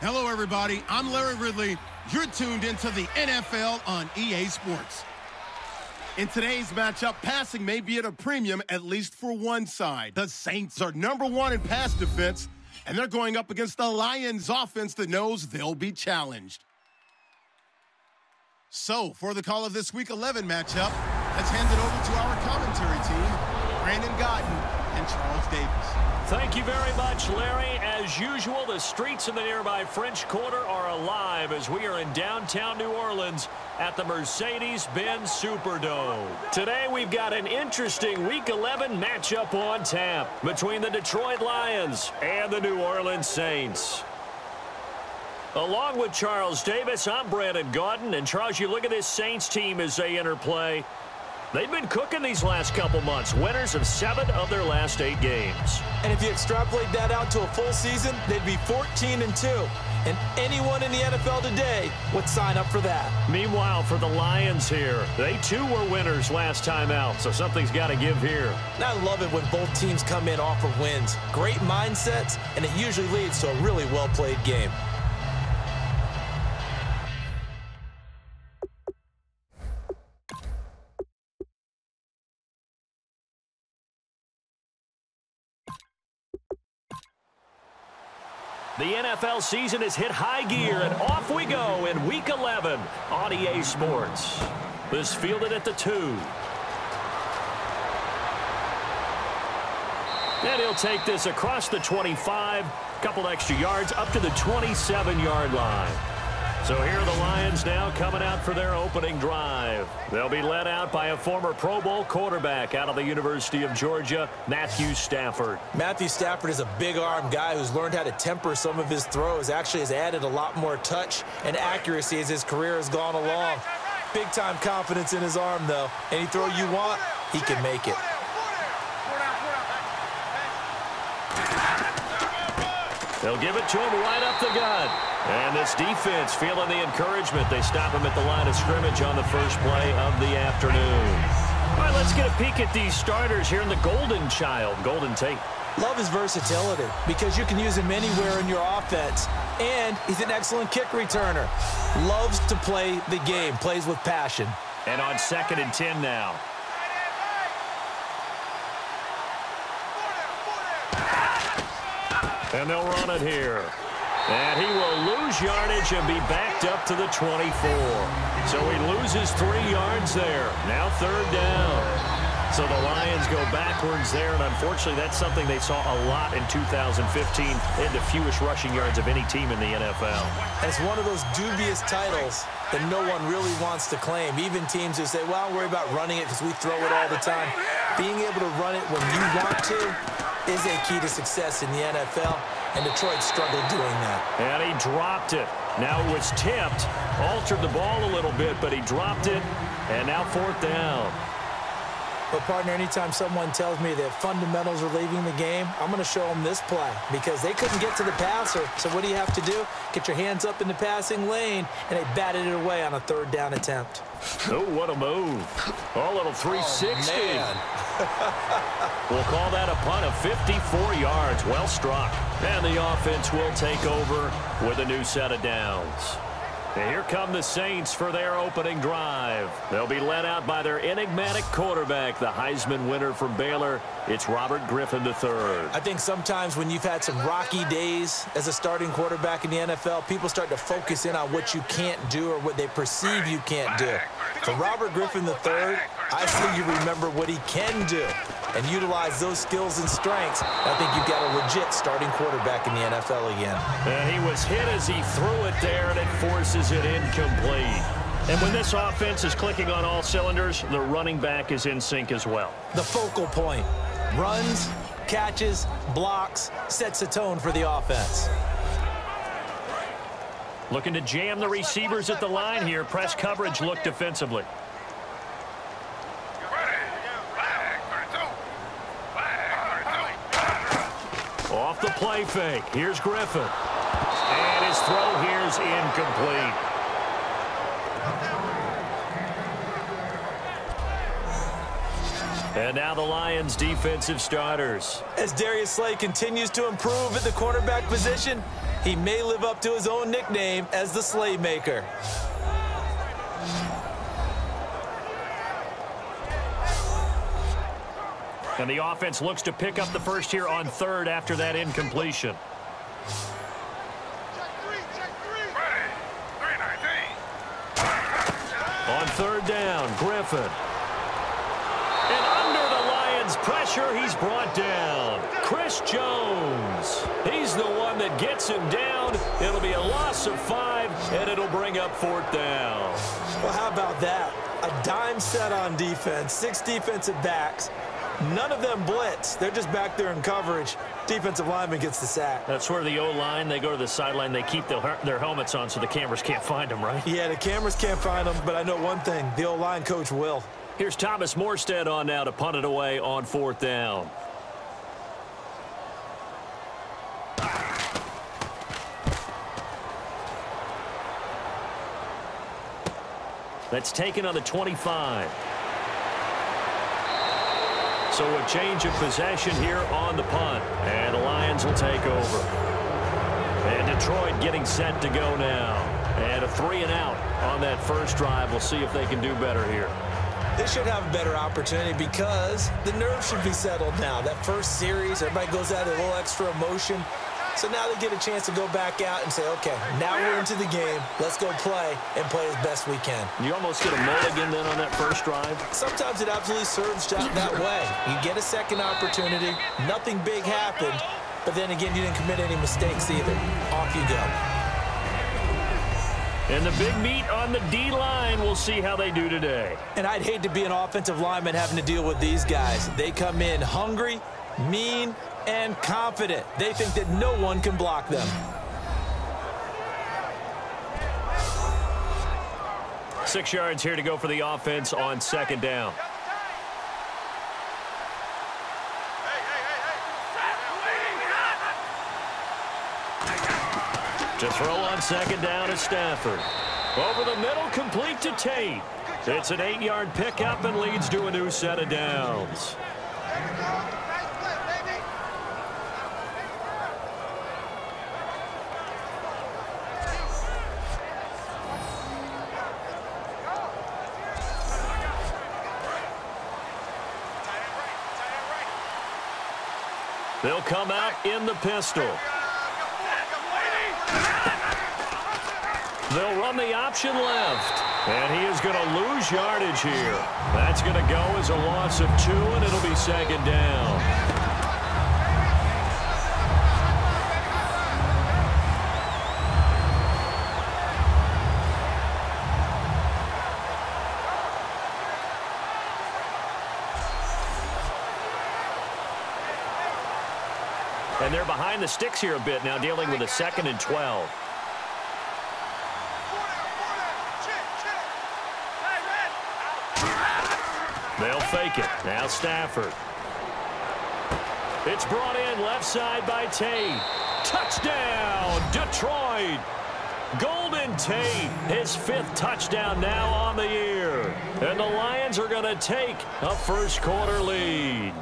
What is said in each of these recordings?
Hello, everybody. I'm Larry Ridley. You're tuned into the NFL on EA Sports. In today's matchup, passing may be at a premium, at least for one side. The Saints are #1 in pass defense, and they're going up against the Lions offense that knows they'll be challenged. So, for the call of this Week 11 matchup, let's hand it over to our commentary team, Brandon Godden and Charles Davis. Thank you very much, Larry. As usual, the streets in the nearby French Quarter are alive as we are in downtown New Orleans at the Mercedes-Benz Superdome. Today, we've got an interesting Week 11 matchup on tap between the Detroit Lions and the New Orleans Saints. Along with Charles Davis, I'm Brandon Gaudin. And Charles, you look at this Saints team as they enter play. They've been cooking these last couple months, winners of 7 of their last 8 games. And if you extrapolate that out to a full season, they'd be 14-2. And anyone in the NFL today would sign up for that. Meanwhile, for the Lions here, they too were winners last time out, so something's got to give here. And I love it when both teams come in off of wins. Great mindsets, and it usually leads to a really well-played game. The NFL season has hit high gear, and off we go in Week 11 on EA Sports. This fielded at the 2. And he'll take this across the 25, couple extra yards, up to the 27-yard line. So here are the Lions now coming out for their opening drive. They'll be led out by a former Pro Bowl quarterback out of the University of Georgia, Matthew Stafford. Matthew Stafford is a big-arm guy who's learned how to temper some of his throws. Actually has added a lot more touch and accuracy as his career has gone along. Big-time confidence in his arm, though. Any throw you want, he can make it. They'll give it to him right up the gut. And this defense feeling the encouragement. They stop him at the line of scrimmage on the first play of the afternoon. All right, let's get a peek at these starters here in the Golden Child, Golden Tate. Love his versatility because you can use him anywhere in your offense. And he's an excellent kick returner. Loves to play the game, plays with passion. And on 2nd and 10 now. And they'll run it here. And he will lose yardage and be backed up to the 24. So he loses 3 yards there. Now 3rd down. So the Lions go backwards there, and unfortunately that's something they saw a lot in 2015. They had the fewest rushing yards of any team in the NFL. It's one of those dubious titles that no one really wants to claim. Even teams who say, well, I'll worry about running it because we throw it all the time. Being able to run it when you want to is a key to success in the NFL, and Detroit struggled doing that. And he dropped it. Now it was tipped, altered the ball a little bit, but he dropped it, and now 4th down. But, partner, anytime someone tells me that fundamentals are leaving the game, I'm going to show them this play because they couldn't get to the passer. So what do you have to do? Get your hands up in the passing lane, and they batted it away on a 3rd down attempt. Oh, what a move. Oh, little 360. Oh, we'll call that a punt of 54 yards. Well struck. And the offense will take over with a new set of downs. And here come the Saints for their opening drive. They'll be led out by their enigmatic quarterback, the Heisman winner from Baylor. It's Robert Griffin III. I think sometimes when you've had some rocky days as a starting quarterback in the NFL, people start to focus in on what you can't do or what they perceive you can't do. For Robert Griffin III, I see you remember what he can do and utilize those skills and strengths. I think you've got a legit starting quarterback in the NFL again. And he was hit as he threw it there, and it forces it incomplete. And when this offense is clicking on all cylinders, the running back is in sync as well. The focal point. Runs, catches, blocks, sets a tone for the offense. Looking to jam the receivers at the line here. Press coverage look defensively. Off the play fake. Here's Griffin. And his throw here's incomplete. And now the Lions' defensive starters. As Darius Slay continues to improve at the quarterback position, He may live up to his own nickname as the Slaymaker. And the offense looks to pick up the first here on third after that incompletion. On third down, Griffin. And under the Lions' pressure, he's brought down. Chris Jones. He's the one that gets him down. It'll be a loss of 5, and it'll bring up 4th down. Well, how about that? A dime set on defense, 6 defensive backs. None of them blitz. They're just back there in coverage. Defensive lineman gets the sack. That's where the O-line, they go to the sideline, they keep their helmets on so the cameras can't find them, right? Yeah, the cameras can't find them, but I know one thing. The O-line coach will. Here's Thomas Morstead on now to punt it away on 4th down. That's taken on the 25. So a change of possession here on the punt. And the Lions will take over. And Detroit getting set to go now. And a 3-and-out on that first drive. We'll see if they can do better here. They should have a better opportunity because the nerves should be settled now. That first series, everybody goes out with a little extra emotion. So now they get a chance to go back out and say, okay, now we're into the game. Let's go play and play as best we can. You almost get a mulligan then on that first drive? Sometimes it absolutely serves that way. You get a second opportunity. Nothing big happened. But then again, you didn't commit any mistakes either. Off you go. And the big meat on the D-line, we'll see how they do today. And I'd hate to be an offensive lineman having to deal with these guys. They come in hungry, mean, and confident. They think that no one can block them. Six yards here to go for the offense on 2nd down. To throw on 2nd down is Stafford. Over the middle, complete to Tate. It's an 8-yard pickup and leads to a new set of downs. They'll come out in the pistol. They'll run the option left. And he is going to lose yardage here. That's going to go as a loss of 2, and it'll be 2nd down. And they're behind the sticks here a bit now, dealing with a 2nd and 12. They'll fake it. Now Stafford. It's brought in left side by Tate. Touchdown, Detroit. Golden Tate, his 5th touchdown now on the year. And the Lions are going to take a first-quarter lead.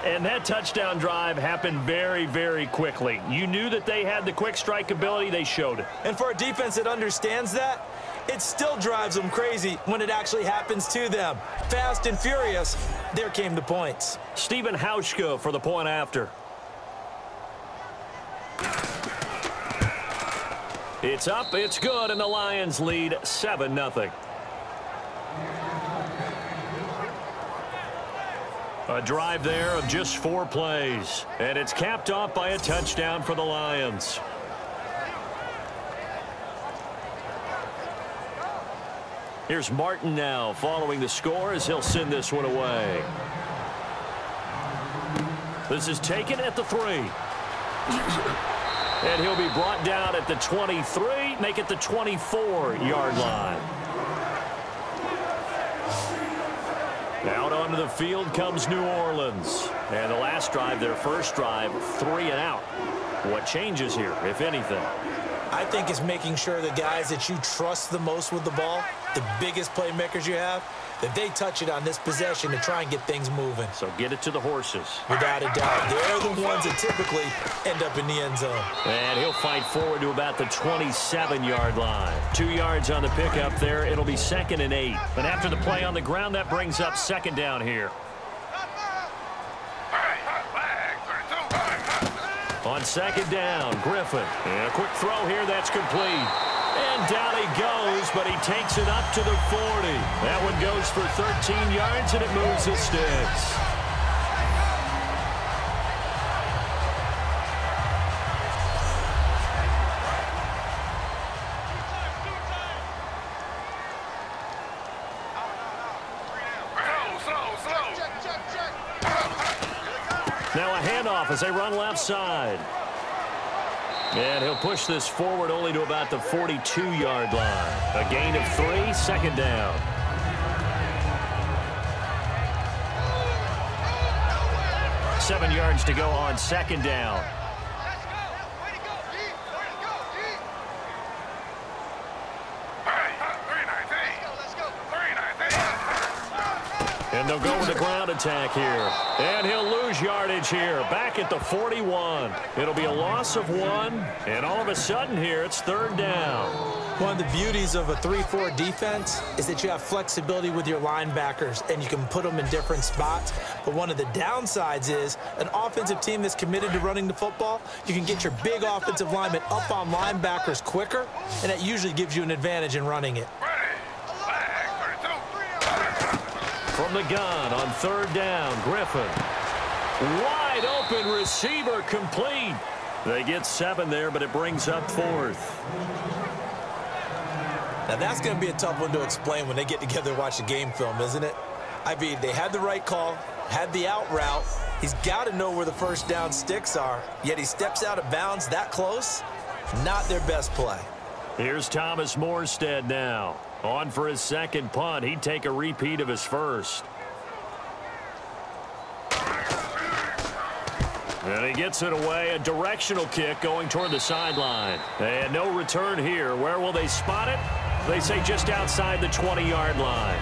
And that touchdown drive happened very, very quickly. You knew that they had the quick strike ability. They showed it. And for a defense that understands that, it still drives them crazy when it actually happens to them. Fast and furious, there came the points. Stephen Hauschka for the point after. It's up, it's good, and the Lions lead 7-0. A drive there of just 4 plays, and it's capped off by a touchdown for the Lions. Here's Martin now following the score as he'll send this one away. This is taken at the 3. And he'll be brought down at the 23, make it the 24-yard line. Out onto the field comes New Orleans. And the last drive, their first drive, 3-and-out. What changes here, if anything? I think it's making sure the guys that you trust the most with the ball, the biggest playmakers you have, that they touch it on this possession to try and get things moving. So get it to the horses. Without a doubt. They're the ones that typically end up in the end zone. And he'll fight forward to about the 27-yard line. 2 yards on the pickup there. It'll be 2nd and 8. But after the play on the ground, that brings up 2nd down here. On 2nd down, Griffin. And a quick throw here, that's complete. And down he goes, but he takes it up to the 40. That one goes for 13 yards, and it moves the sticks. Now a handoff as they run left side. And he'll push this forward only to about the 42-yard line. A gain of 3, 2nd down. Seven yards to go on 2nd down. And they'll go with the ground attack here. And he'll lose yardage here. Back at the 41. It'll be a loss of 1. And all of a sudden here, it's 3rd down. One of the beauties of a 3-4 defense is that you have flexibility with your linebackers, and you can put them in different spots. But one of the downsides is an offensive team that's committed to running the football, you can get your big offensive linemen up on linebackers quicker, and that usually gives you an advantage in running it. From the gun on 3rd down, Griffin. Wide open receiver, complete. They get 7 there, but it brings up 4th. Now that's going to be a tough one to explain when they get together and watch the game film, isn't it? I mean, they had the right call, had the out route. He's got to know where the first down sticks are, yet he steps out of bounds that close. Not their best play. Here's Thomas Morstead now. On for his 2nd punt. He'd take a repeat of his first. And he gets it away. A directional kick going toward the sideline. And no return here. Where will they spot it? They say just outside the 20-yard line.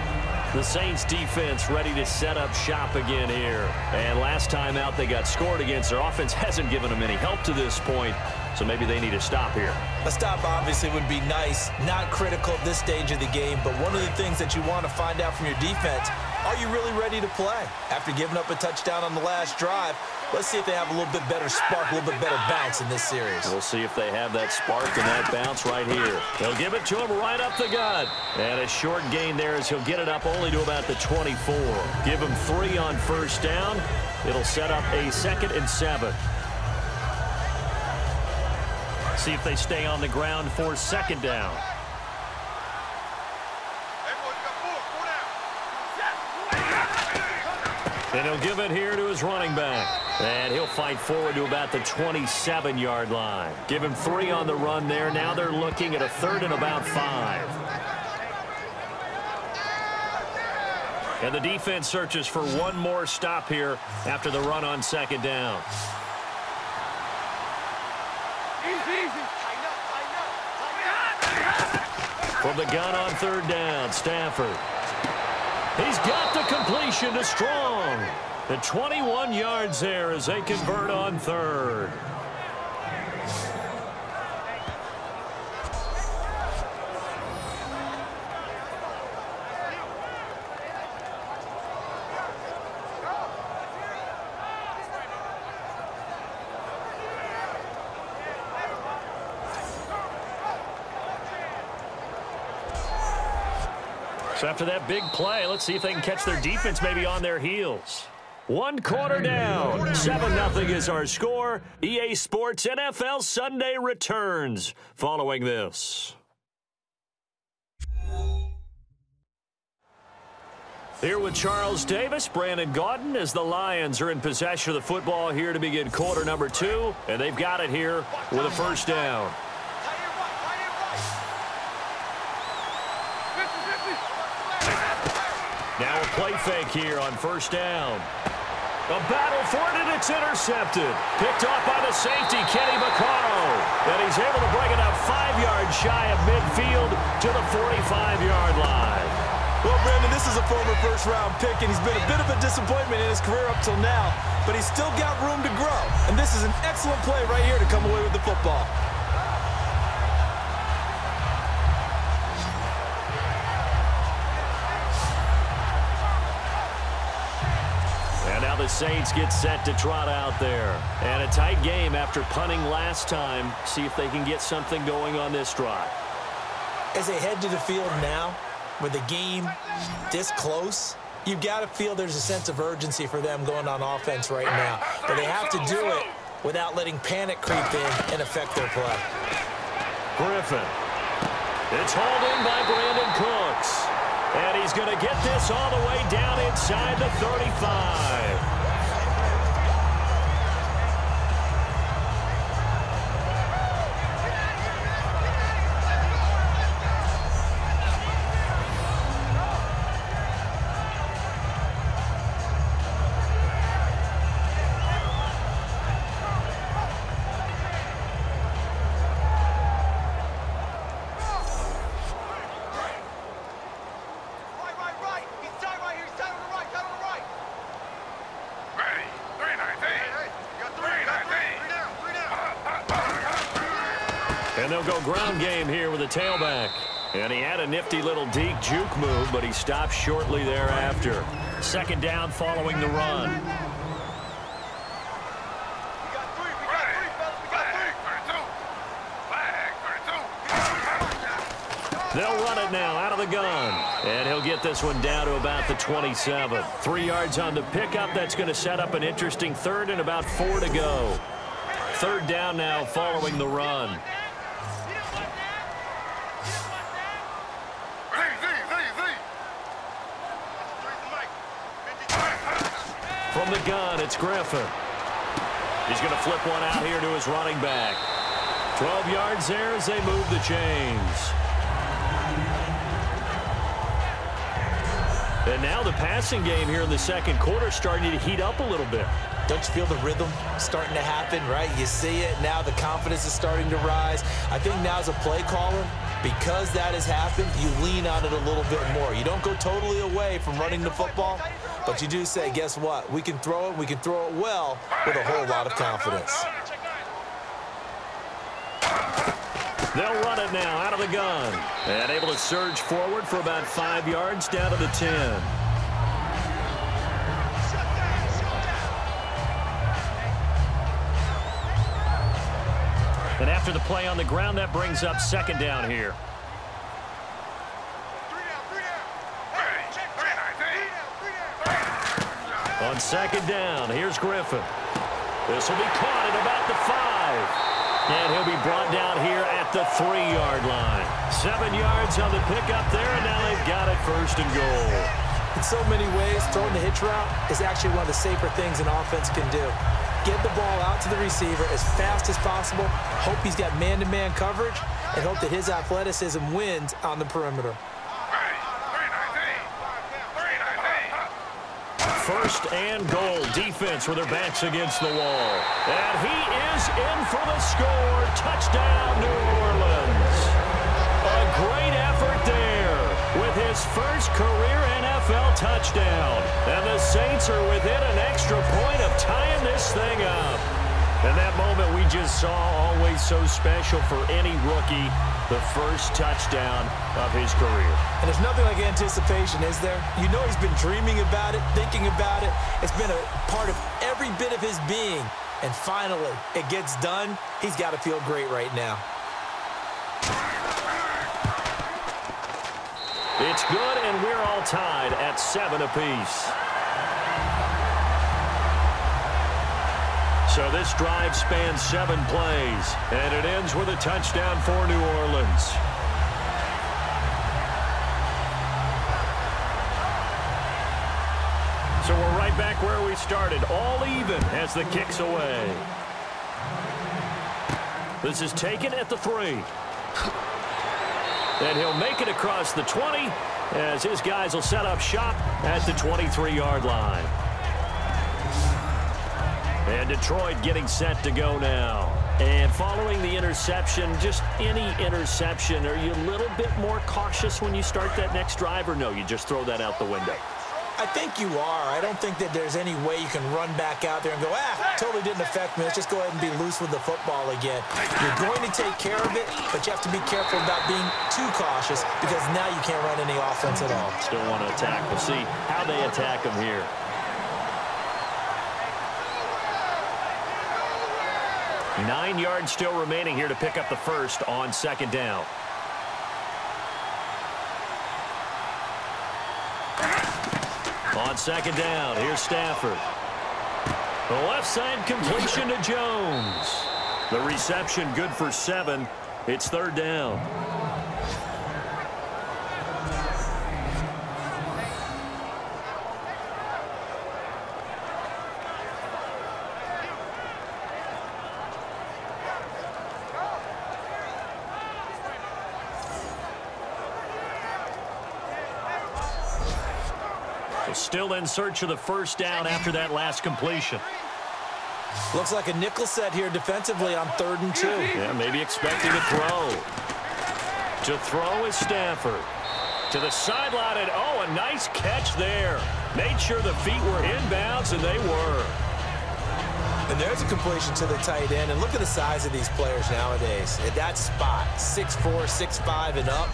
The Saints defense ready to set up shop again here. And last time out they got scored against. Their offense hasn't given them any help to this point. So maybe they need a stop here. A stop obviously would be nice. Not critical at this stage of the game. But one of the things that you want to find out from your defense, are you really ready to play? After giving up a touchdown on the last drive, let's see if they have a little bit better spark, a little bit better bounce in this series. We'll see if they have that spark and that bounce right here. They'll give it to him right up the gut. And a short gain there as he'll get it up only to about the 24. Give him 3 on 1st down. It'll set up a 2nd and 7. See if they stay on the ground for 2nd down. And he'll give it here to his running back. And he'll fight forward to about the 27-yard line. Give him 3 on the run there. Now they're looking at a 3rd and about 5. And the defense searches for one more stop here after the run on 2nd down. From the gun on 3rd down, Stafford. He's got the completion to Strong. The 21 yards there as they convert on 3rd. So after that big play, let's see if they can catch their defense maybe on their heels. 1 quarter down. 7-0 is our score. EA Sports NFL Sunday returns following this. Here with Charles Davis, Brandon Gaudin, as the Lions are in possession of the football here to begin quarter number 2. And they've got it here with a 1st down. Now a play fake here on 1st down. A battle for it, and it's intercepted. Picked off by the safety, Kenny Vaccaro. And he's able to bring it up 5 yards shy of midfield to the 45-yard line. Well, Brandon, this is a former first-round pick, and he's been a bit of a disappointment in his career up till now. But he's still got room to grow. And this is an excellent play right here to come away with the football. And now the Saints get set to trot out there. And a tight game after punting last time. See if they can get something going on this drive. As they head to the field now, with the game this close, you've got to feel there's a sense of urgency for them going on offense right now. But they have to do it without letting panic creep in and affect their play. Griffin. It's hauled in by Brandon Cooks. And he's going to get this all the way down inside the 35. And they'll go ground game here with a tailback. And he had a nifty little deep juke move, but he stopped shortly thereafter. Second down following the run. They'll run it now out of the gun. And he'll get this one down to about the 27. 3 yards on the pickup. That's going to set up an interesting third and about 4 to go. Third down now following the run. From the gun, it's Griffin. He's going to flip one out here to his running back. 12 yards there as they move the chains. And now the passing game here in the second quarter starting to heat up a little bit. Don't you feel the rhythm starting to happen, right? You see it. Now the confidence is starting to rise. I think now as a play caller, because that has happened, you lean on it a little bit more. You don't go totally away from running the football, but you do say, guess what? We can throw it. We can throw it well with a whole lot of confidence. They'll run it now out of the gun. And able to surge forward for about 5 yards down to the 10. And after the play on the ground, that brings up second down here. On second down, here's Griffin. This will be caught at about the 5. And he'll be brought down here at the 3-yard line. 7 yards on the pickup there, and now they've got it first and goal. In so many ways, throwing the hitch route is actually one of the safer things an offense can do. Get the ball out to the receiver as fast as possible, hope he's got man-to-man coverage, and hope that his athleticism wins on the perimeter. First and goal. Defense with their backs against the wall. And he is in for the score. Touchdown, New Orleans. A great effort there with his first career NFL touchdown. And the Saints are within an extra point of tying this thing up. And that moment we just saw, always so special for any rookie, the first touchdown of his career. And there's nothing like anticipation, is there? You know he's been dreaming about it, thinking about it. It's been a part of every bit of his being. And finally, it gets done. He's got to feel great right now. It's good, and we're all tied at 7 apiece. So this drive spans 7 plays, and it ends with a touchdown for New Orleans. So we're right back where we started, all even as the kick's away. This is taken at the 3. And he'll make it across the 20 as his guys will set up shop at the 23-yard line. And Detroit getting set to go now. And following the interception, just any interception, are you a little bit more cautious when you start that next drive, or no, you just throw that out the window? I think you are. I don't think that there's any way you can run back out there and go, totally didn't affect me. Let's just go ahead and be loose with the football again. You're going to take care of it, but you have to be careful about being too cautious because now you can't run any offense at all. Still want to attack. We'll see how they attack them here. Nine yards still remaining here to pick up the first on second down. On second down, here's Stafford. The left side completion to Jones. The reception good for 7. It's third down. Still in search of the first down after that last completion. Looks like a nickel set here defensively on 3rd and 2. Yeah, maybe expecting a throw. To throw is Stafford. To the sideline, and a nice catch there. Made sure the feet were inbounds, and they were. And there's a completion to the tight end. And look at the size of these players nowadays. At that spot, 6'4", 6'5", and up.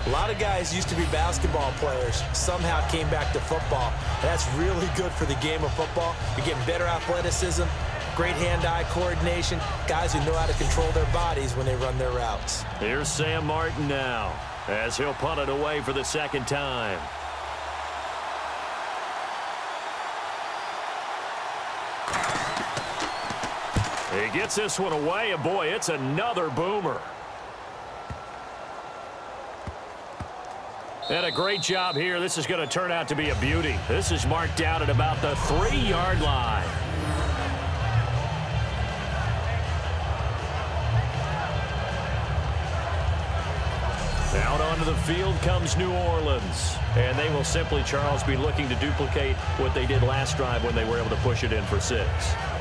A lot of guys used to be basketball players, somehow came back to football. That's really good for the game of football. You're getting better athleticism, great hand-eye coordination, guys who know how to control their bodies when they run their routes. Here's Sam Martin now, as he'll punt it away for the second time. He gets this one away, and boy, it's another boomer. And a great job here. This is going to turn out to be a beauty. This is marked down at about the 3-yard line. Out onto the field comes New Orleans. And they will simply, Charles, be looking to duplicate what they did last drive when they were able to push it in for 6.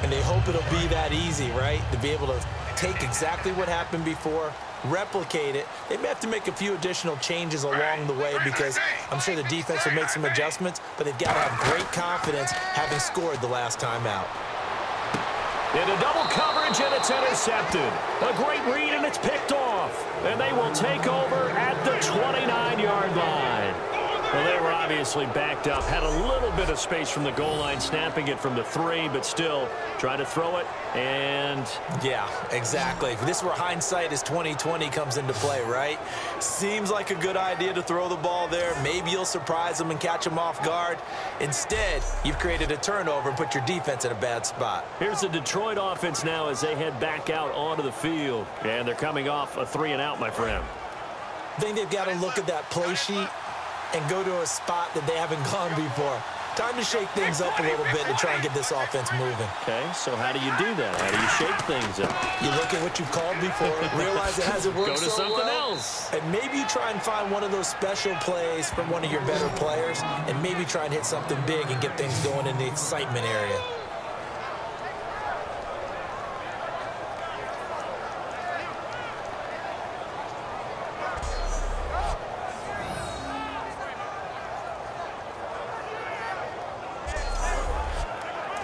And they hope it'll be that easy, right? To be able to take exactly what happened before, replicate it. They may have to make a few additional changes along the way because I'm sure the defense will make some adjustments, but they've got to have great confidence having scored the last time out. Into double coverage, and it's intercepted. A great read, and it's picked off. And they will take over at the 29-yard line. Well, they were obviously backed up, had a little bit of space from the goal line, snapping it from the 3, but still trying to throw it, and... Yeah, exactly. This is where hindsight is 20/20 comes into play, right? Seems like a good idea to throw the ball there. Maybe you'll surprise them and catch them off guard. Instead, you've created a turnover and put your defense in a bad spot. Here's the Detroit offense now as they head back out onto the field, and they're coming off a 3-and-out, my friend. I think they've got to look at that play sheet and go to a spot that they haven't gone before. Time to shake things up a little bit to try and get this offense moving. Okay, so how do you do that? How do you shake things up? You look at what you called before, realize it hasn't worked so well. Go to something else. And maybe you try and find one of those special plays from one of your better players, and maybe try and hit something big and get things going in the excitement area.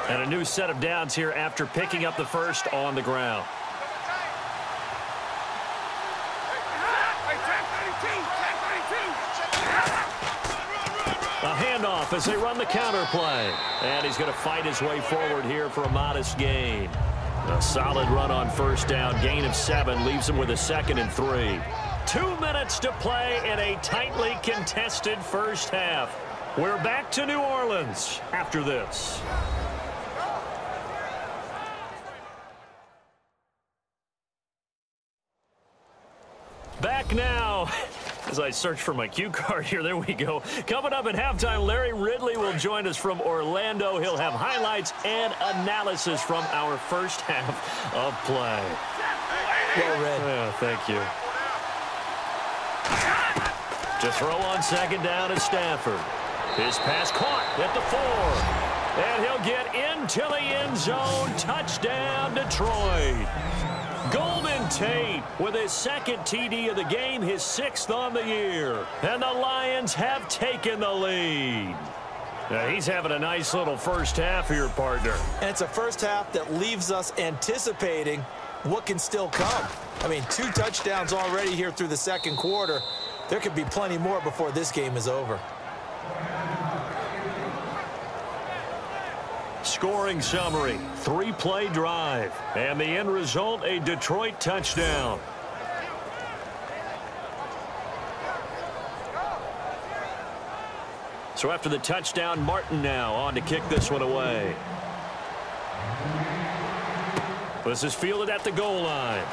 And a new set of downs here after picking up the first on the ground. A handoff as they run the counter play. And he's going to fight his way forward here for a modest gain. A solid run on first down. Gain of 7 leaves him with a 2nd and 3. 2 minutes to play in a tightly contested first half. We're back to New Orleans after this. Back now, as I search for my cue card here, there we go. Coming up at halftime, Larry Ridley will join us from Orlando. He'll have highlights and analysis from our first half of play. Well read. Yeah, thank you. To throw on second down is Stafford. His pass caught at the 4. And he'll get into the end zone. Touchdown, Detroit. Golden Tate with his second TD of the game, his 6th on the year. And the Lions have taken the lead. Now, he's having a nice little first half here, partner. And it's a first half that leaves us anticipating what can still come. I mean, 2 touchdowns already here through the second quarter. There could be plenty more before this game is over. Scoring summary, 3-play drive. And the end result, a Detroit touchdown. So after the touchdown, Martin now on to kick this one away. This is fielded at the goal line.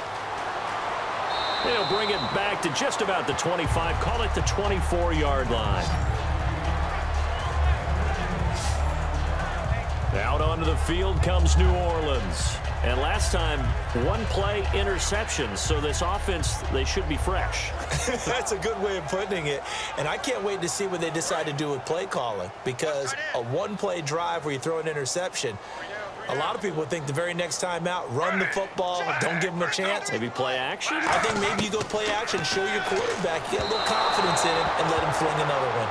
They'll bring it back to just about the 25, call it the 24-yard line. Out onto the field comes New Orleans. And last time, 1-play interception. So this offense, they should be fresh. That's a good way of putting it. And I can't wait to see what they decide to do with play calling. Because a 1-play drive where you throw an interception, a lot of people would think the very next time out, run the football, don't give them a chance. Maybe play action? I think maybe you go play action, show your quarterback, get a little confidence in him, and let him fling another one.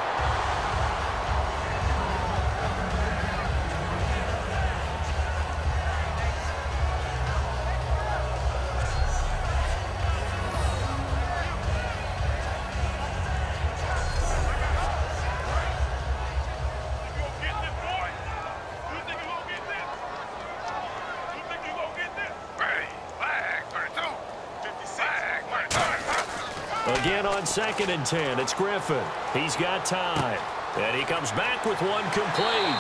Again on 2nd and 10, it's Griffin. He's got time. And he comes back with one complete.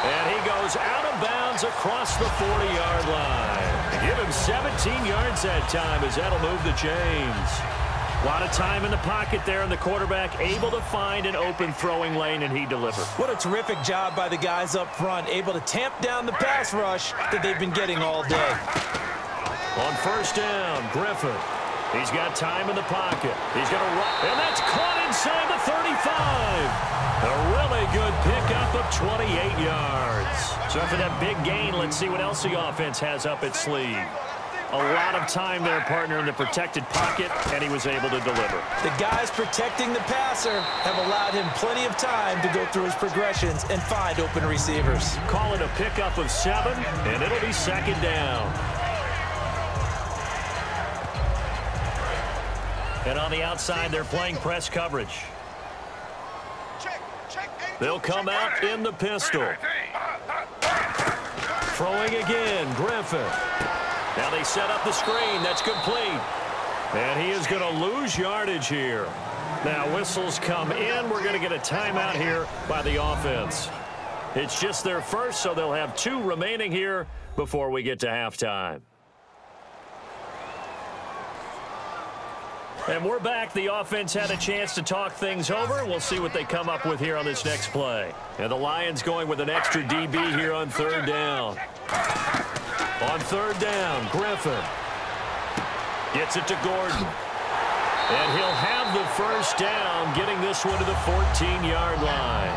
And he goes out of bounds across the 40-yard line. Give him 17 yards that time as that'll move the chains. A lot of time in the pocket there, and the quarterback able to find an open throwing lane, and he delivered. What a terrific job by the guys up front, able to tamp down the pass rush that they've been getting all day. On 1st down, Griffin. He's got time in the pocket. He's going to run, and that's caught inside the 35. A really good pickup of 28 yards. So after that big gain, let's see what else the offense has up its sleeve. A lot of time there, partner, in the protected pocket, and he was able to deliver. The guys protecting the passer have allowed him plenty of time to go through his progressions and find open receivers. Call it a pickup of 7, and it'll be 2nd down. And on the outside, they're playing press coverage. They'll come out in the pistol. Throwing again, Griffin. Now they set up the screen. That's complete. And he is going to lose yardage here. Now whistles come in. We're going to get a timeout here by the offense. It's just their first, so they'll have 2 remaining here before we get to halftime. And we're back. The offense had a chance to talk things over. We'll see what they come up with here on this next play. And the Lions going with an extra DB here on 3rd down. On 3rd down, Griffin gets it to Gordon. And he'll have the first down, getting this one to the 14-yard line.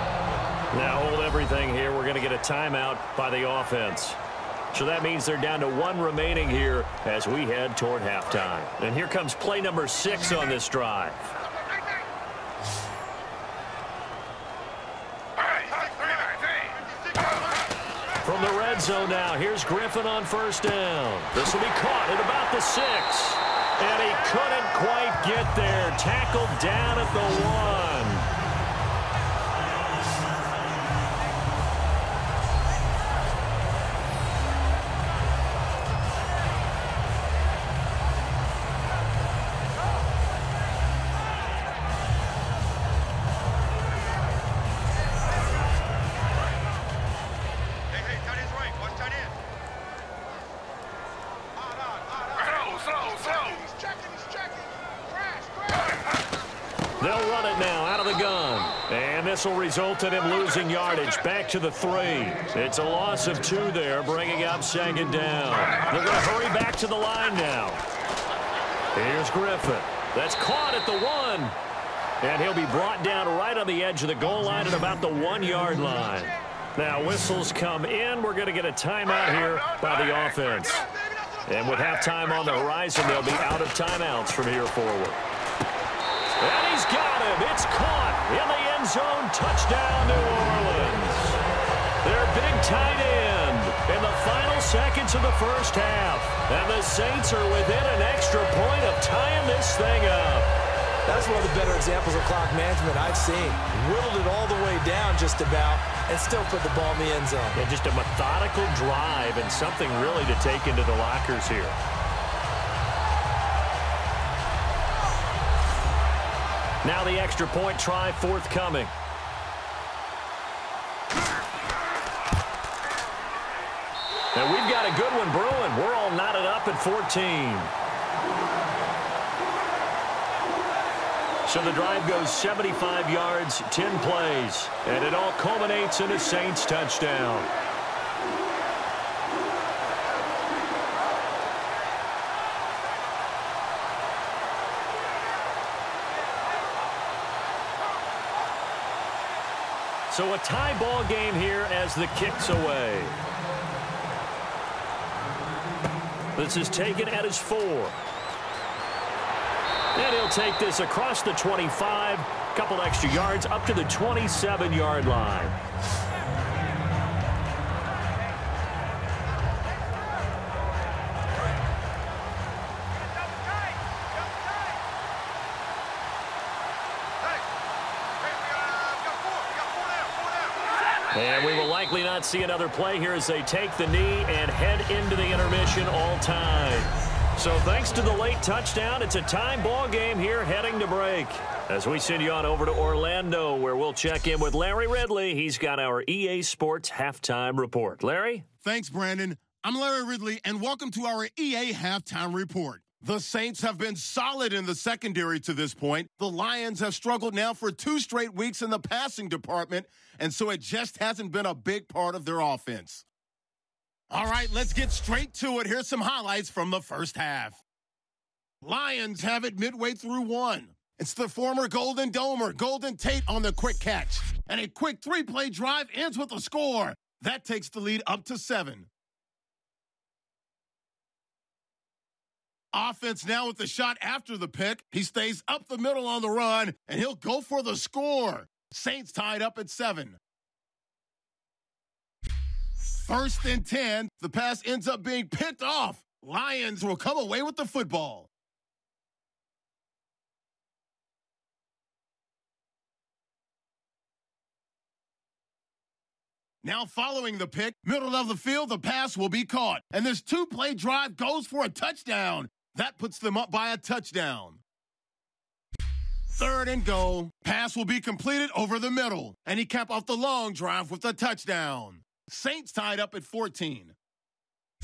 Now hold everything here. We're going to get a timeout by the offense. So that means they're down to 1 remaining here as we head toward halftime. And here comes play number 6 on this drive. From the red zone now, here's Griffin on 1st down. This will be caught at about the 6. And he couldn't quite get there. Tackled down at the 1. They'll run it now out of the gun. And this will result in him losing yardage back to the 3. It's a loss of 2 there, bringing up 2nd down. They're going to hurry back to the line now. Here's Griffin. That's caught at the 1. And he'll be brought down right on the edge of the goal line at about the 1-yard line. Now whistles come in. We're going to get a timeout here by the offense. And with halftime on the horizon, they'll be out of timeouts from here forward. And he's got him. It's caught in the end zone. Touchdown, New Orleans. Their big tight end in the final seconds of the first half. And the Saints are within an extra point of tying this thing up. That's one of the better examples of clock management I've seen. Whittled it all the way down just about and still put the ball in the end zone. Yeah, just a methodical drive and something really to take into the lockers here. Now the extra point try forthcoming. And we've got a good one brewing. We're all knotted up at 14. So the drive goes 75 yards, 10 plays, and it all culminates in a Saints touchdown. So a tie ball game here as the kick's away. This is taken at his 4. And he'll take this across the 25, couple extra yards up to the 27-yard line. And we will likely not see another play here as they take the knee and head into the intermission all time. So thanks to the late touchdown, it's a time ball game here heading to break. As we send you on over to Orlando, where we'll check in with Larry Ridley. He's got our EA Sports Halftime Report. Larry? Thanks, Brandon. I'm Larry Ridley, and welcome to our EA Halftime Report. The Saints have been solid in the secondary to this point. The Lions have struggled now for 2 straight weeks in the passing department, and so it just hasn't been a big part of their offense. All right, let's get straight to it. Here's some highlights from the first half. Lions have it midway through 1. It's the former Golden Domer, Golden Tate on the quick catch. And a quick 3-play drive ends with a score. That takes the lead up to 7. Offense now with the shot after the pick. He stays up the middle on the run, and he'll go for the score. Saints tied up at 7. 1st and 10. The pass ends up being picked off. Lions will come away with the football. Now following the pick, middle of the field, the pass will be caught. And this 2-play drive goes for a touchdown. That puts them up by a touchdown. 3rd and goal. Pass will be completed over the middle. And he capped off the long drive with a touchdown. Saints tied up at 14.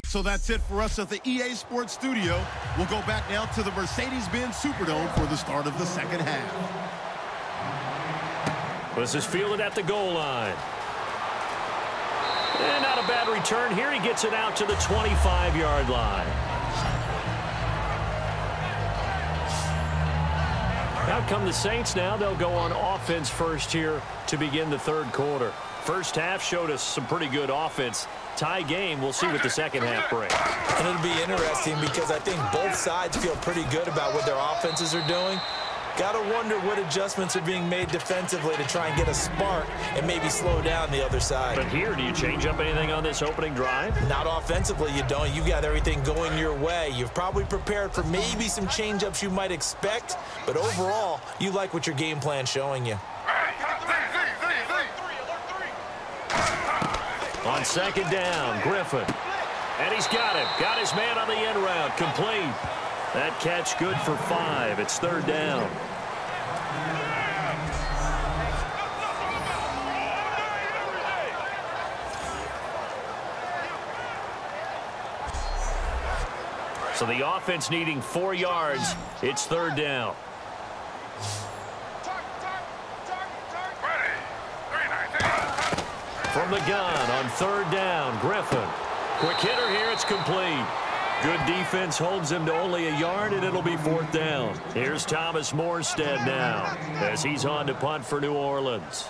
So that's it for us at the EA Sports Studio. We'll go back now to the Mercedes-Benz Superdome for the start of the second half. This is fielded at the goal line. And not a bad return here. He gets it out to the 25-yard line. Out come the Saints now. They'll go on offense first here to begin the 3rd quarter. First half showed us some pretty good offense. Tie game. We'll see what the second half brings. And it'll be interesting because I think both sides feel pretty good about what their offenses are doing. Got to wonder what adjustments are being made defensively to try and get a spark and maybe slow down the other side. But here, do you change up anything on this opening drive? Not offensively, you don't. You got everything going your way. You've probably prepared for maybe some change-ups you might expect, but overall, you like what your game plan's showing you. On 2nd down, Griffin. And he's got him. Got his man on the end route. Complete. That catch good for 5. It's 3rd down. So the offense needing 4 yards. It's 3rd down. From the gun on 3rd down, Griffin. Quick hitter here. It's complete. Good defense holds him to only a yard, and it'll be 4th down. Here's Thomas Morstead now as he's on to punt for New Orleans.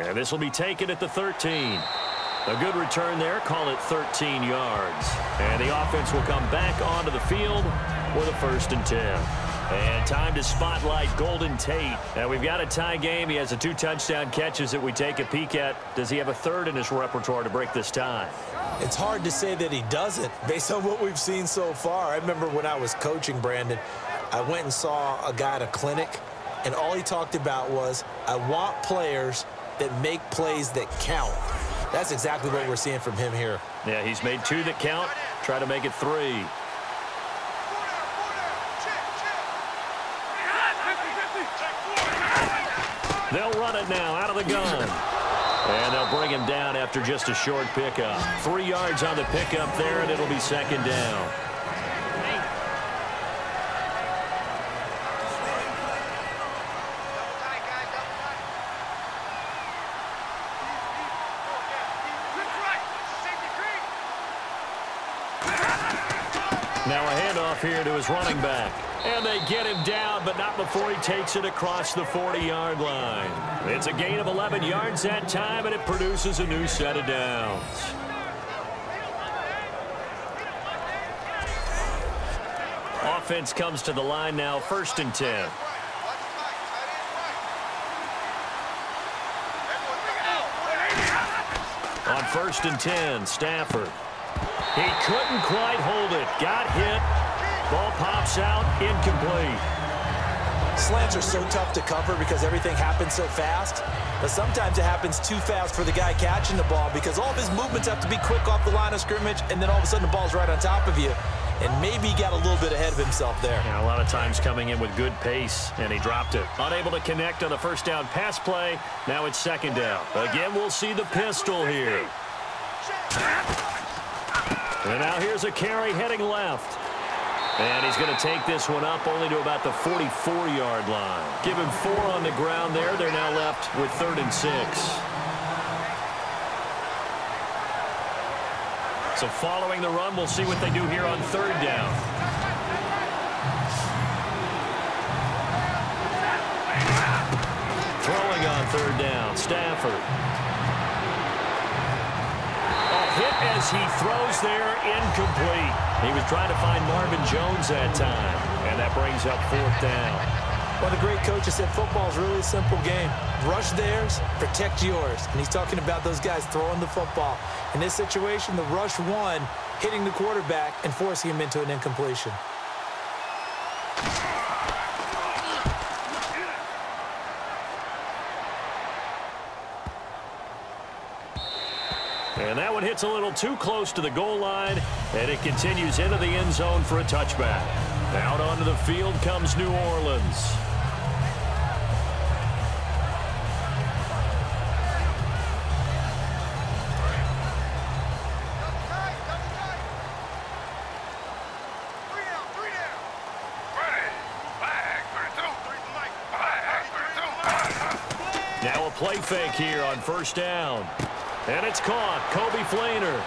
And this will be taken at the 13. A good return there. Call it 13 yards. And the offense will come back onto the field with a 1st and 10. And time to spotlight Golden Tate. And we've got a tie game. He has the 2 touchdown catches that we take a peek at. Does he have a 3rd in his repertoire to break this tie? It's hard to say that he doesn't based on what we've seen so far. I remember when I was coaching Brandon, I went and saw a guy at a clinic, and all he talked about was, I want players that make plays that count. That's exactly what we're seeing from him here. Yeah, he's made 2 that count. Try to make it 3. They'll run it now out of the gun. And they'll bring him down after just a short pickup. 3 yards on the pickup there, and it'll be 2nd down. Now a handoff here to his running back. And they get him down, but not before he takes it across the 40-yard line. It's a gain of 11 yards that time, and it produces a new set of downs. Offense comes to the line now, 1st and 10. On 1st and 10, Stafford. He couldn't quite hold it. Got hit. Ball pops out, incomplete. Slants are so tough to cover because everything happens so fast. But sometimes it happens too fast for the guy catching the ball because all of his movements have to be quick off the line of scrimmage, and then all of a sudden the ball's right on top of you. And maybe he got a little bit ahead of himself there. Yeah, a lot of times coming in with good pace, and he dropped it. Unable to connect on the 1st down pass play. Now it's 2nd down. Again, we'll see the pistol here. And now here's a carry heading left. And he's going to take this one up only to about the 44-yard line. Give him 4 on the ground there. They're now left with 3rd and 6. So following the run, we'll see what they do here on 3rd down. Throwing on 3rd down, Stafford. Hit as he throws there, incomplete. He was trying to find Marvin Jones that time, and that brings up 4th down. Well, the great coach has said football is really a simple game. Rush theirs, protect yours. And he's talking about those guys throwing the football. In this situation, the rush one, hitting the quarterback and forcing him into an incompletion. And that one hits a little too close to the goal line, and it continues into the end zone for a touchback. Out onto the field comes New Orleans. Now a play fake here on 1st down. And it's caught. Kobe Flainer.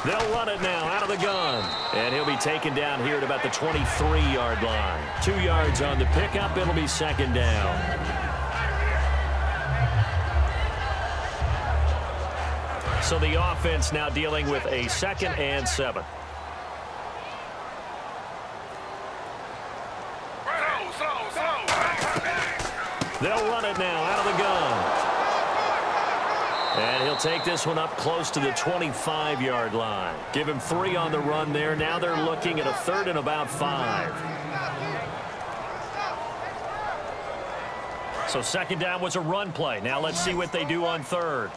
They'll run it now out of the gun. And he'll be taken down here at about the 23-yard line. 2 yards on the pickup. It'll be 2nd down. So the offense now dealing with a 2nd and 7. They'll run it now out of the gun. And he'll take this one up close to the 25-yard line. Give him 3 on the run there. Now they're looking at a 3rd and about 5. So 2nd down was a run play. Now let's see what they do on 3rd.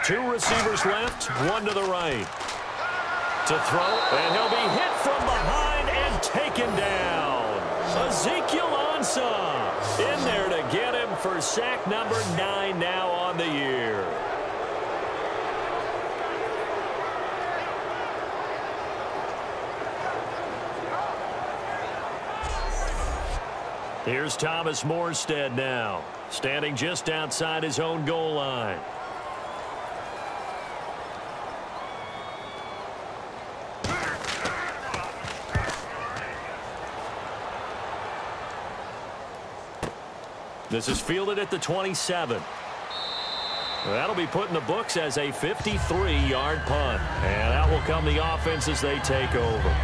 2 receivers left, 1 to the right. To throw, and he'll be hit from behind and taken down. Ezekiel Ansah in there to get him for sack number 9 now on the year. Here's Thomas Morstead now, standing just outside his own goal line. This is fielded at the 27. That'll be put in the books as a 53-yard punt. And out will come the offense as they take over.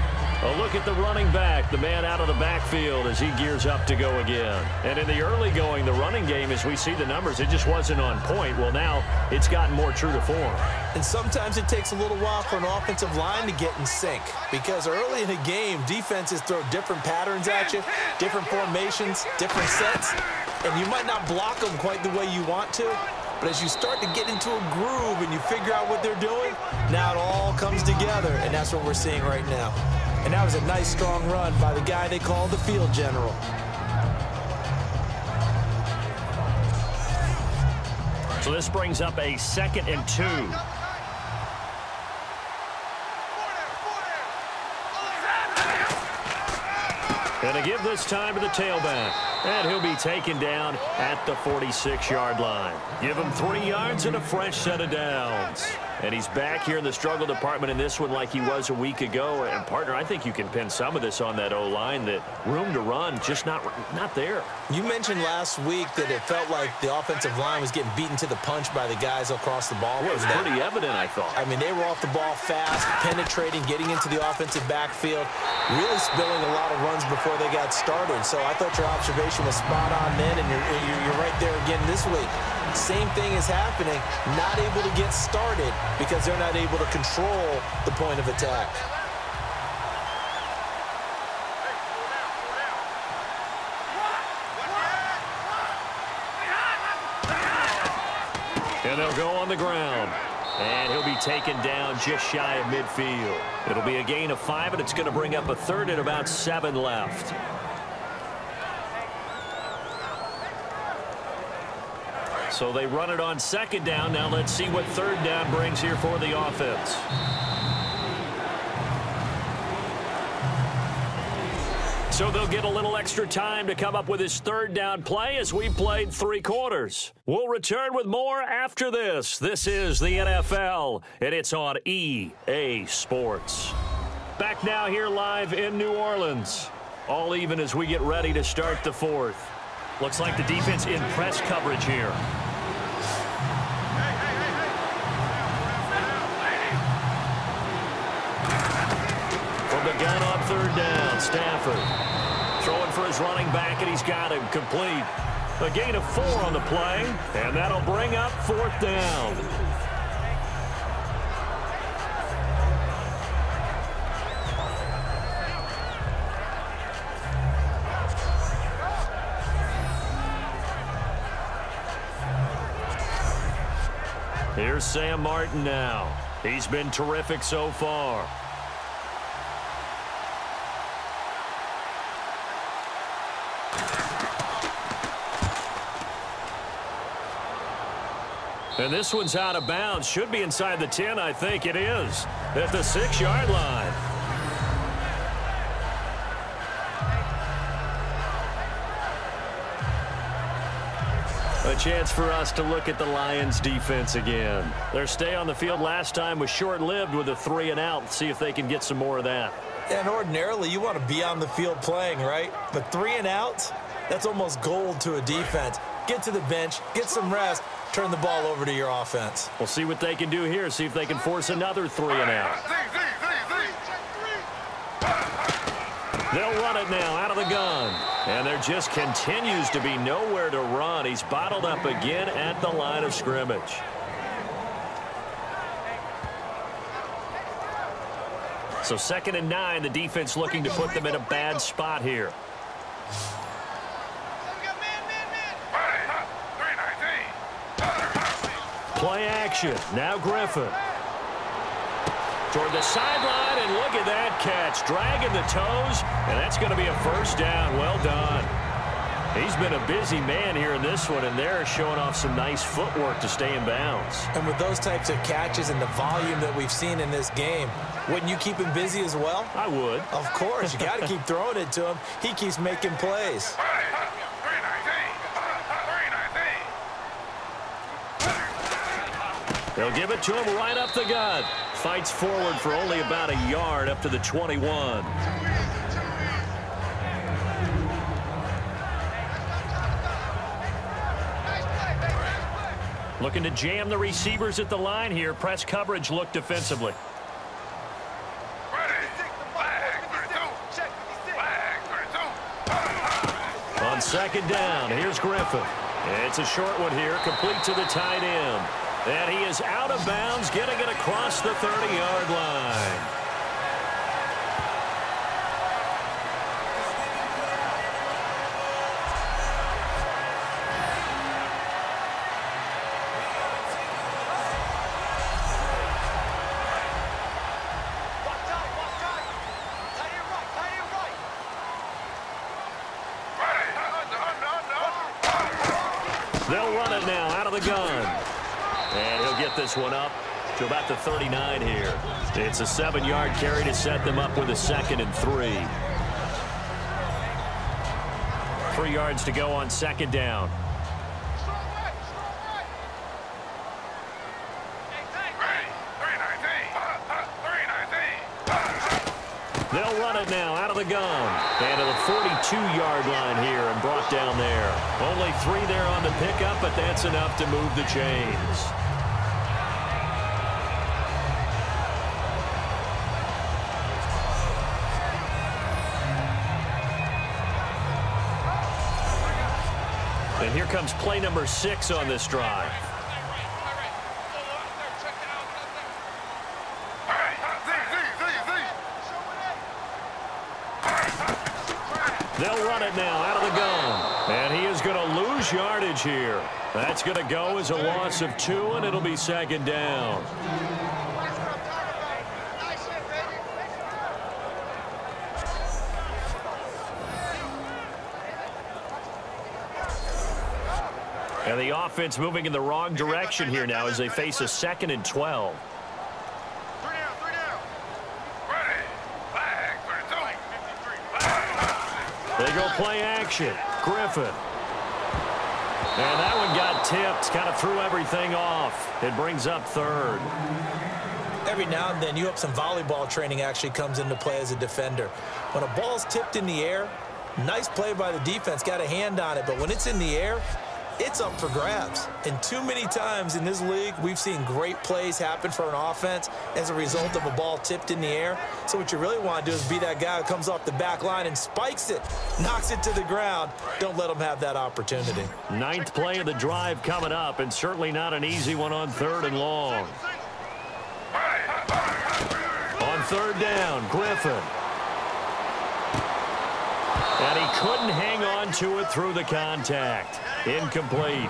A look at the running back, the man out of the backfield as he gears up to go again. And in the early going, the running game, as we see the numbers, it just wasn't on point. Well, now it's gotten more true to form. And sometimes it takes a little while for an offensive line to get in sync, because early in the game, defenses throw different patterns at you, different formations, different sets, and you might not block them quite the way you want to. But as you start to get into a groove and you figure out what they're doing, now it all comes together, and that's what we're seeing right now. And that was a nice, strong run by the guy they call the field general. So this brings up a 2nd and 2. And to give this time to the tailback. And he'll be taken down at the 46-yard line. Give him 3 yards and a fresh set of downs. And he's back here in the struggle department in this one like he was a week ago. And, partner, I think you can pin some of this on that O-line, that room to run just not there. You mentioned last week that it felt like the offensive line was getting beaten to the punch by the guys across the ball. Well, it was pretty evident, I thought. I mean, they were off the ball fast, penetrating, getting into the offensive backfield, really spilling a lot of runs before they got started. So I thought your observation was spot on then, and you're right there again this week. Same thing is happening, not able to get started because they're not able to control the point of attack. And they'll go on the ground. And he'll be taken down just shy of midfield. It'll be a gain of 5, and it's going to bring up a 3rd and about 7 left. So they run it on 2nd down. Now let's see what 3rd down brings here for the offense. So they'll get a little extra time to come up with his 3rd down play as we played 3 quarters. We'll return with more after this. This is the NFL, and it's on EA Sports. Back now here live in New Orleans. All even as we get ready to start the 4th. Looks like the defense in press coverage here. From the gun on 3rd down, Stafford throwing for his running back, and he's got him complete. A gain of 4 on the play, and that'll bring up 4th down. Here's Sam Martin now. He's been terrific so far. And this one's out of bounds. Should be inside the 10, I think it is. At the 6-yard line. A chance for us to look at the Lions defense again. Their stay on the field last time was short-lived with a 3 and out. See if they can get some more of that. And ordinarily, you want to be on the field playing, right? But 3 and outs, that's almost gold to a defense. Get to the bench, get some rest, turn the ball over to your offense. We'll see what they can do here. See if they can force another 3 and out. They'll run it now out of the gun. And there just continues to be nowhere to run. He's bottled up again at the line of scrimmage. So 2nd and 9, the defense looking to put them in a bad spot here. Play action. Now Griffin. Toward the sideline, and look at that catch. Dragging the toes, and that's going to be a 1st down. Well done. He's been a busy man here in this one, and they're showing off some nice footwork to stay in bounds. And with those types of catches and the volume that we've seen in this game, wouldn't you keep him busy as well? I would. Of course. You got to keep throwing it to him. He keeps making plays. They'll give it to him right up the gut. Fights forward for only about a yard up to the 21. Looking to jam the receivers at the line here. Press coverage look defensively. On second down, here's Griffin. It's a short one here, complete to the tight end. And he is out of bounds, getting it across the 30-yard line. They'll run it now out of the gun. And he'll get this one up to about the 39 here. It's a 7-yard carry to set them up with a 2nd and 3. 3 yards to go on second down. They'll run it now out of the gun. And to the 42-yard line here and brought down there. Only 3 there on the pickup, but that's enough to move the chains. And here comes play number 6 on this drive. They'll run it now out of the gun. And he is going to lose yardage here. That's going to go as a loss of 2, and it'll be second down. And the offense moving in the wrong direction here now as they face a 2nd and 12. They go play action. Griffin. And that one got tipped. Kind of threw everything off. It brings up 3rd. Every now and then, you hope some volleyball training actually comes into play as a defender. When a ball's tipped in the air, nice play by the defense, got a hand on it. But when it's in the air, it's up for grabs. And too many times in this league, we've seen great plays happen for an offense as a result of a ball tipped in the air. So what you really want to do is be that guy who comes off the back line and spikes it, knocks it to the ground. Don't let them have that opportunity. 9th play of the drive coming up, and certainly not an easy one on 3rd and long. On 3rd down, Griffin. And he couldn't hang on to it through the contact. Incomplete.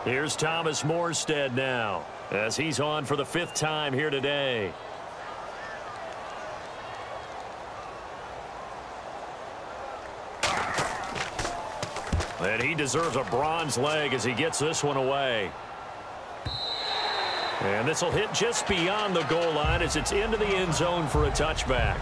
Here's Thomas Morstead now, as he's on for the 5th time here today. And he deserves a bronze leg as he gets this one away. And this will hit just beyond the goal line as it's into the end zone for a touchback.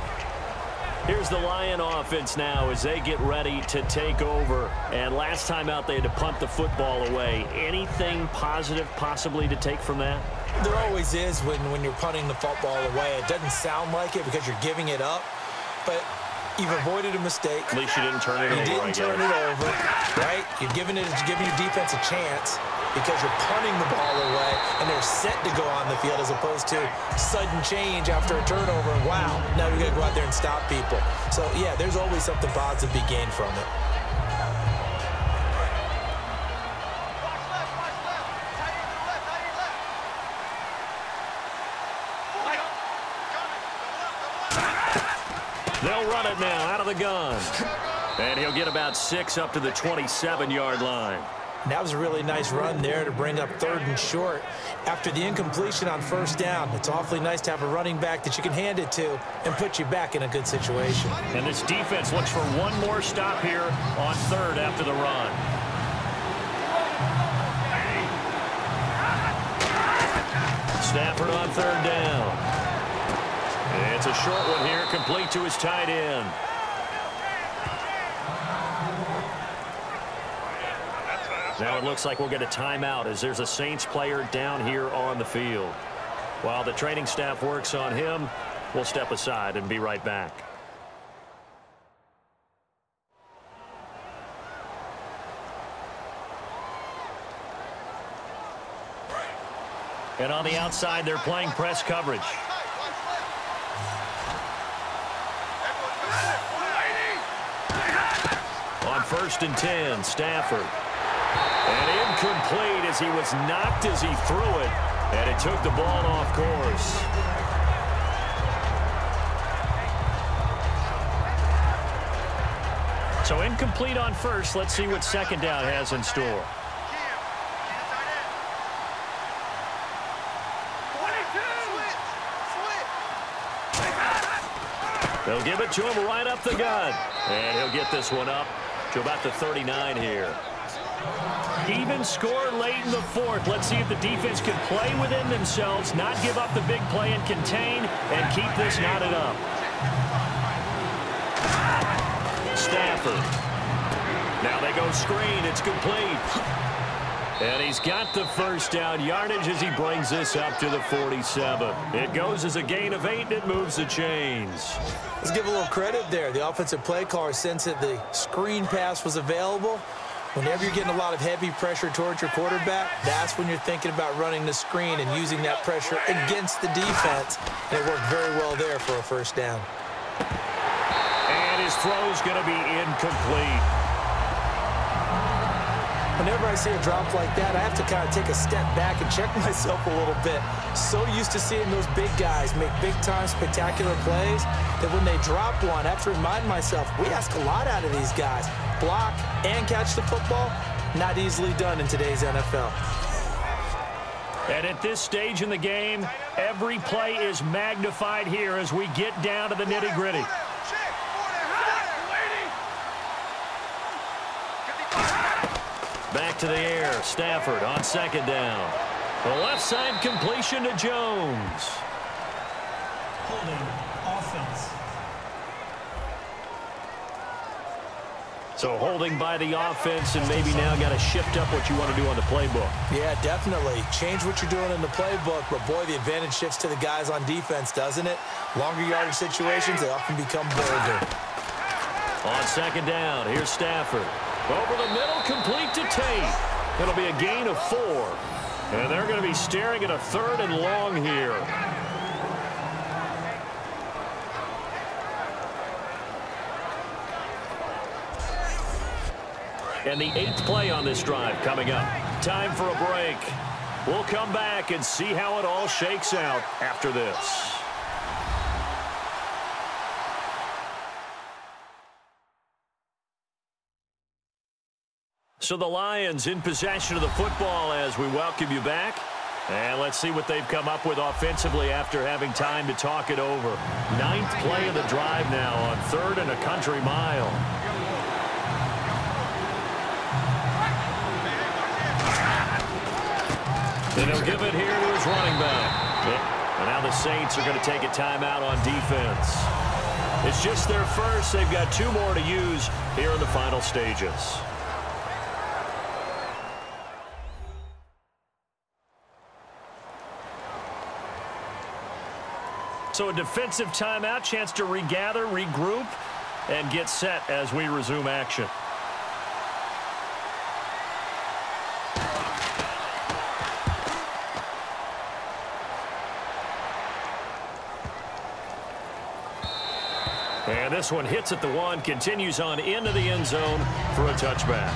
Here's the Lion offense now as they get ready to take over. And last time out, they had to punt the football away. Anything positive possibly to take from that? There always is when you're punting the football away. It doesn't sound like it because you're giving it up. But you've avoided a mistake. At least you didn't turn it over. You didn't turn it over, right? You're giving your defense a chance because you're punting the ball away, and they're set to go on the field as opposed to sudden change after a turnover. And wow, now we got to go out there and stop people. So, yeah, there's always something positive to be gained from it. They'll run it now out of the gun. And he'll get about 6 up to the 27-yard line. And that was a really nice run there to bring up 3rd and short. After the incompletion on 1st down, it's awfully nice to have a running back that you can hand it to and put you back in a good situation. And this defense looks for one more stop here on 3rd after the run. Stafford on third down. It's a short one here, complete to his tight end. Now it looks like we'll get a timeout as there's a Saints player down here on the field. While the training staff works on him, we'll step aside and be right back. And on the outside, they're playing press coverage. On 1st and 10, Stafford. And incomplete as he was knocked as he threw it. And it took the ball off course. So incomplete on first. Let's see what second down has in store. They'll give it to him right up the gut. And he'll get this one up to about the 39 here. Even score late in the fourth. Let's see if the defense can play within themselves, not give up the big play and contain, and keep this knotted up. Stafford. Now they go screen. It's complete. And he's got the first down yardage as he brings this up to the 47. It goes as a gain of 8, and it moves the chains. Let's give a little credit there. The offensive play caller sensed that the screen pass was available. Whenever you're getting a lot of heavy pressure towards your quarterback, that's when you're thinking about running the screen and using that pressure against the defense. And it worked very well there for a first down. And his throw's going to be incomplete. Whenever I see a drop like that, I have to kind of take a step back and check myself a little bit. So used to seeing those big guys make big-time spectacular plays that when they drop one, I have to remind myself, we ask a lot out of these guys. Block and catch the football, not easily done in today's NFL. And at this stage in the game, every play is magnified here as we get down to the nitty-gritty. Back to the air. Stafford on second down. The left side completion to Jones. Holding offense. So holding by the offense, and maybe now got to shift up what you want to do on the playbook. Yeah, definitely. Change what you're doing in the playbook, but boy, the advantage shifts to the guys on defense, doesn't it? Longer yardage situations, they often become bolder. On second down, here's Stafford. Over the middle, complete to Tate. It'll be a gain of 4. And they're going to be staring at a 3rd and long here. And the 8th play on this drive coming up. Time for a break. We'll come back and see how it all shakes out after this. So the Lions in possession of the football as we welcome you back. And let's see what they've come up with offensively after having time to talk it over. 9th play of the drive now on 3rd and a country mile. And he'll give it here to his running back. And now the Saints are going to take a timeout on defense. It's just their first. They've got 2 more to use here in the final stages. So a defensive timeout, chance to regather, regroup, and get set as we resume action. And this one hits at the 1, continues on into the end zone for a touchback.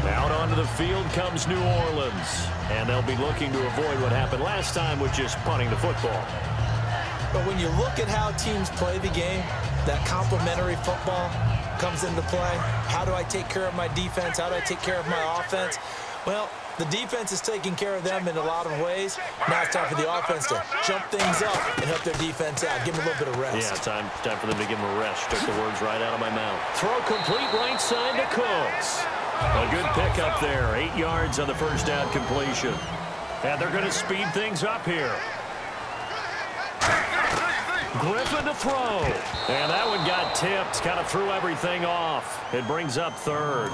Out onto the field comes New Orleans, and they'll be looking to avoid what happened last time with just punting the football. But when you look at how teams play the game, that complementary football comes into play. How do I take care of my defense? How do I take care of my offense? Well, the defense is taking care of them in a lot of ways. Now it's time for the offense to jump things up and help their defense out. Give them a little bit of rest. Yeah, time for them to give them a rest. Took the words right out of my mouth. Throw complete right side to Cooks. A good pickup there. 8 yards on the first down completion. And they're going to speed things up here. Griffin to throw. And that one got tipped. Kind of threw everything off. It brings up third.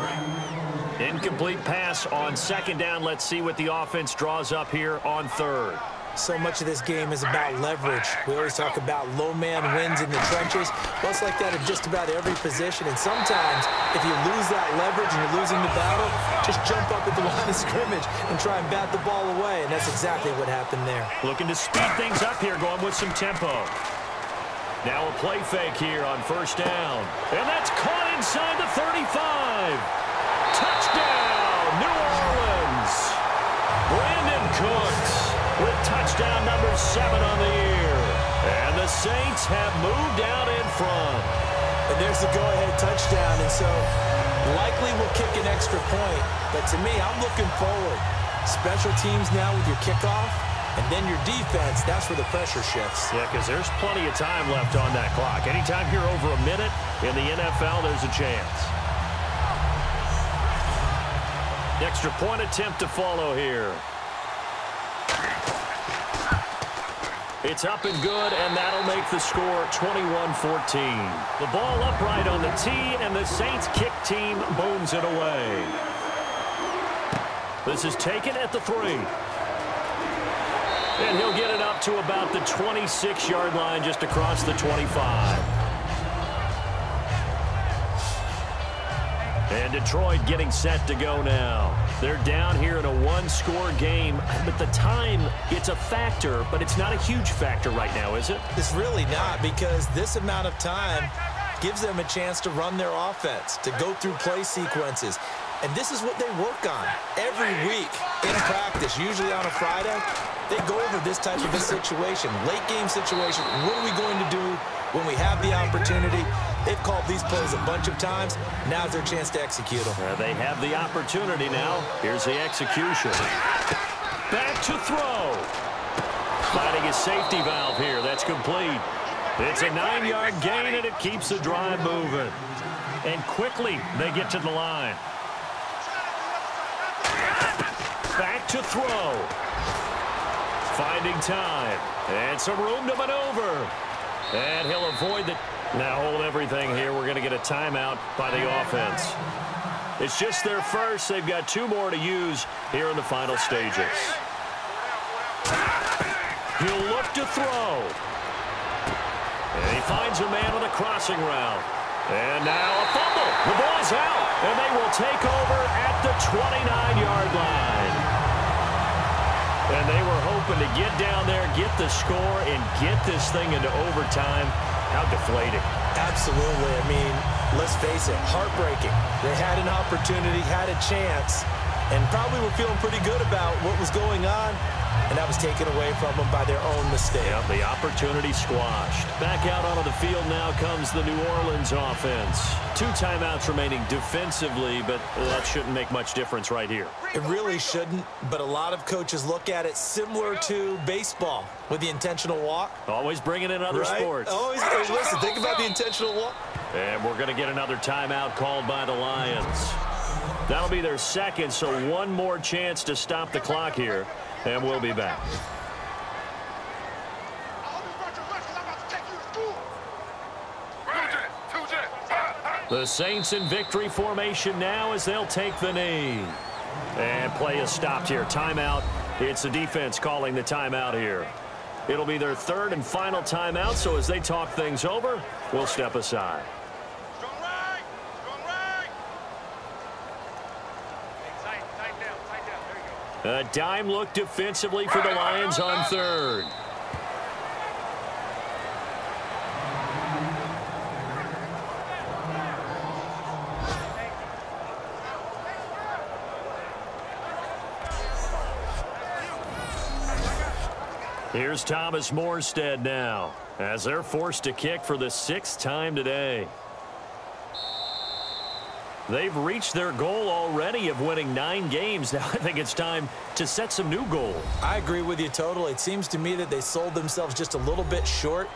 Incomplete pass on second down. Let's see what the offense draws up here on third. So much of this game is about leverage. We always talk about low man wins in the trenches. Well, it's like that in just about every position. And sometimes, if you lose that leverage and you're losing the battle, just jump up at the line of scrimmage and try and bat the ball away. And that's exactly what happened there. Looking to speed things up here, going with some tempo. Now a play fake here on first down. And that's caught inside the 35. Touchdown, New Orleans. Brandon Cooks with touchdown number 7 on the year. And the Saints have moved out in front. And there's the go-ahead touchdown. And so likely we'll kick an extra point. But to me, I'm looking forward. Special teams now with your kickoff. And then your defense, that's where the pressure shifts. Yeah, because there's plenty of time left on that clock. Anytime you're over a minute in the NFL, there's a chance. Extra point attempt to follow here. It's up and good, and that'll make the score 21-14. The ball upright on the tee, and the Saints kick team booms it away. This is taken at the 3. And he'll get it up to about the 26-yard line, just across the 25. And Detroit getting set to go now. They're down here in a one-score game, but the time, it's a factor, but it's not a huge factor right now, is it? It's really not, because this amount of time gives them a chance to run their offense, to go through play sequences. And this is what they work on every week in practice, usually on a Friday. They go over this type of a situation, late-game situation. What are we going to do when we have the opportunity? They've called these plays a bunch of times. Now's their chance to execute them. They have the opportunity now. Here's the execution. Back to throw. Finding a safety valve here. That's complete. It's a 9-yard gain, and it keeps the drive moving. And quickly, they get to the line. Back to throw. Finding time. And some room to maneuver. And he'll avoid the... Now hold everything here. We're going to get a timeout by the offense. It's just their first. They've got 2 more to use here in the final stages. He'll look to throw. And he finds a man on the crossing route. And now a fumble. The ball's out. And they will take over at the 29-yard line. And they were hoping to get down there, get the score, and get this thing into overtime. How deflating. Absolutely. I mean, let's face it, heartbreaking. They had an opportunity, had a chance, and probably were feeling pretty good about what was going on, and that was taken away from them by their own mistake. Yep, the opportunity squashed. Back out onto the field now comes the New Orleans offense. 2 timeouts remaining defensively, but that shouldn't make much difference right here. It really shouldn't, but a lot of coaches look at it similar to baseball with the intentional walk. Always bringing in other sports. Always. Listen, think about the intentional walk. And we're going to get another timeout called by the Lions. That'll be their second, so 1 more chance to stop the clock here, and we'll be back. The Saints in victory formation now as they'll take the knee. And play is stopped here. Timeout. It's the defense calling the timeout here. It'll be their 3rd and final timeout, so as they talk things over, we'll step aside. A dime look defensively for the Lions on 3rd. Here's Thomas Morstead now, as they're forced to kick for the 6th time today. They've reached their goal already of winning 9 games. Now I think it's time to set some new goals. I agree with you totally. It seems to me that they sold themselves just a little bit short.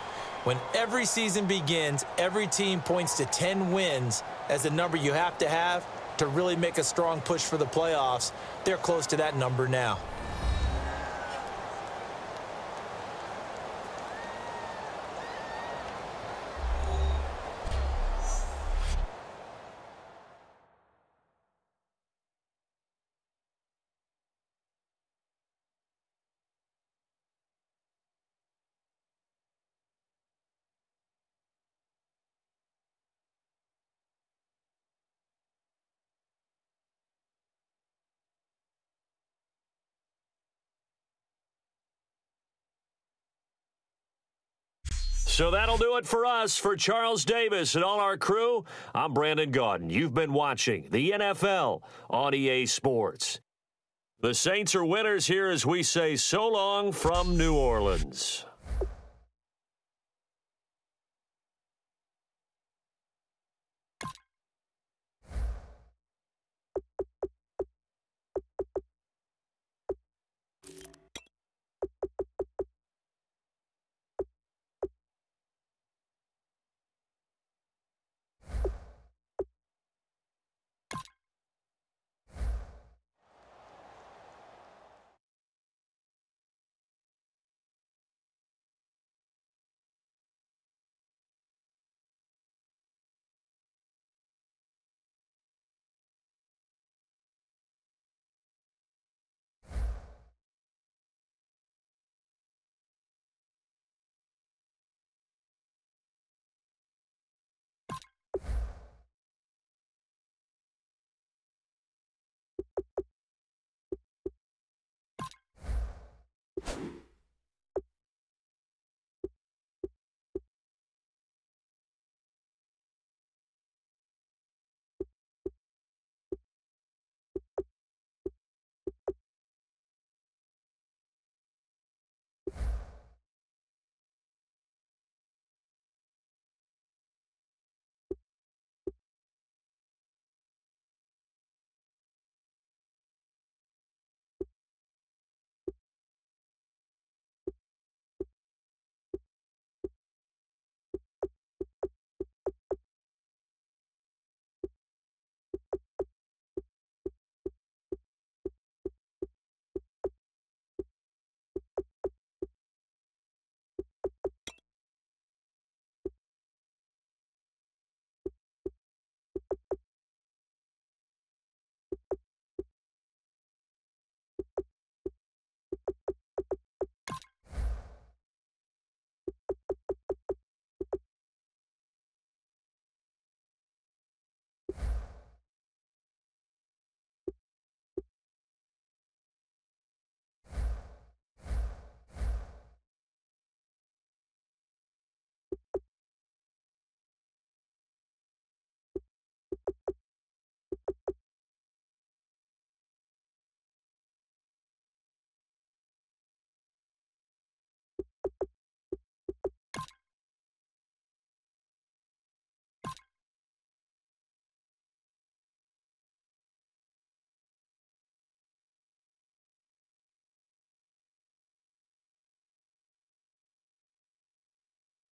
When every season begins, every team points to 10 wins as the number you have to really make a strong push for the playoffs. They're close to that number now. So that'll do it for us. For Charles Davis and all our crew, I'm Brandon Gaudin. You've been watching the NFL on EA Sports. The Saints are winners here as we say so long from New Orleans.